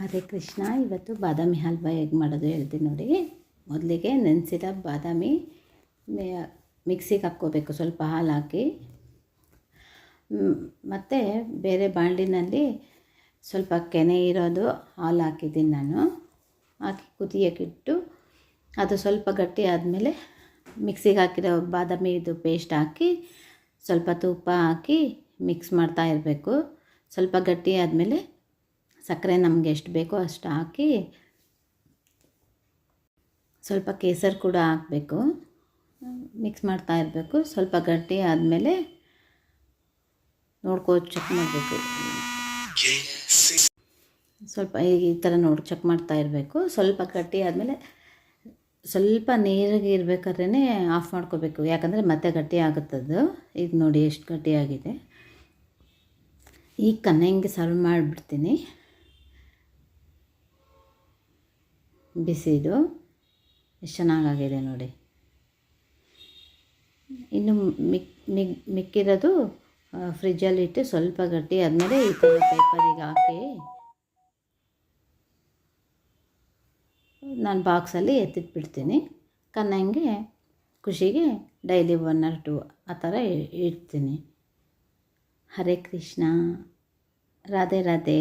ಹರೇ ಕೃಷ್ಣ. ಇವತ್ತು ಬಾದಾಮಿ ಹಲ್ವಾ ಹೇಗೆ ಮಾಡೋದು ಹೇಳ್ತೀನಿ ನೋಡಿ. ಮೊದಲಿಗೆ ನೆನೆಸಿದ ಬಾದಾಮಿ ಮಿಕ್ಸಿಗೆ ಹಾಕ್ಕೋಬೇಕು, ಸ್ವಲ್ಪ ಹಾಲು ಹಾಕಿ. ಮತ್ತು ಬೇರೆ ಬಾಣಲಿನಲ್ಲಿ ಸ್ವಲ್ಪ ಕೆನೆ ಇರೋದು ಹಾಲು ಹಾಕಿದ್ದೀನಿ ನಾನು. ಹಾಕಿ ಕುದಿಯೋಕ್ಕಿಟ್ಟು ಅದು ಸ್ವಲ್ಪ ಗಟ್ಟಿ ಆದಮೇಲೆ ಮಿಕ್ಸಿಗೆ ಹಾಕಿರೋ ಬಾದಾಮಿದು ಪೇಸ್ಟ್ ಹಾಕಿ ಸ್ವಲ್ಪ ತುಪ್ಪ ಹಾಕಿ ಮಿಕ್ಸ್ ಮಾಡ್ತಾ ಇರಬೇಕು. ಸ್ವಲ್ಪ ಗಟ್ಟಿ ಆದಮೇಲೆ ಸಕ್ಕರೆ ನಮಗೆ ಎಷ್ಟು ಬೇಕೋ ಅಷ್ಟು ಹಾಕಿ, ಸ್ವಲ್ಪ ಕೇಸರಿ ಕೂಡ ಹಾಕಬೇಕು. ಮಿಕ್ಸ್ ಮಾಡ್ತಾ ಇರಬೇಕು. ಸ್ವಲ್ಪ ಗಟ್ಟಿ ಆದಮೇಲೆ ಚೆಕ್ ಮಾಡಬೇಕು. ಸ್ವಲ್ಪ ಈ ಥರ ಚೆಕ್ ಮಾಡ್ತಾ ಇರಬೇಕು. ಸ್ವಲ್ಪ ಗಟ್ಟಿ ಆದಮೇಲೆ ಸ್ವಲ್ಪ ನೀರಿಗೆ ಇರಬೇಕಾದ್ರೇ ಆಫ್ ಮಾಡ್ಕೋಬೇಕು, ಯಾಕಂದರೆ ಮತ್ತೆ ಗಟ್ಟಿ ಆಗುತ್ತದು. ಈಗ ನೋಡಿ ಎಷ್ಟು ಗಟ್ಟಿಯಾಗಿದೆ. ಈಗ ಕನ್ನಂಗೆ ಸರ್ವ್ ಮಾಡಿಬಿಡ್ತೀನಿ. ಬಿಸಿದು ಎಷ್ಟು ಚೆನ್ನಾಗಾಗಿದೆ ನೋಡಿ. ಇನ್ನು ಮಿಕ್ಕಿರೋದು ಫ್ರಿಜ್ಜಲ್ಲಿಟ್ಟು ಸ್ವಲ್ಪ ಗಟ್ಟಿ ಆದಮೇಲೆ ಈ ಥರ ಪೇಪರಿಗೆ ಹಾಕಿ ನಾನು ಬಾಕ್ಸಲ್ಲಿ ಎತ್ತಿಟ್ಬಿಡ್ತೀನಿ. ಕನ್ನಂಗೆ ಖುಷಿಗೆ ಡೈಲಿ 1 or 2 ಆ ಥರ ಇಡ್ತೀನಿ. ಹರೇ ಕೃಷ್ಣ. ರಾಧೆ ರಾಧೆ.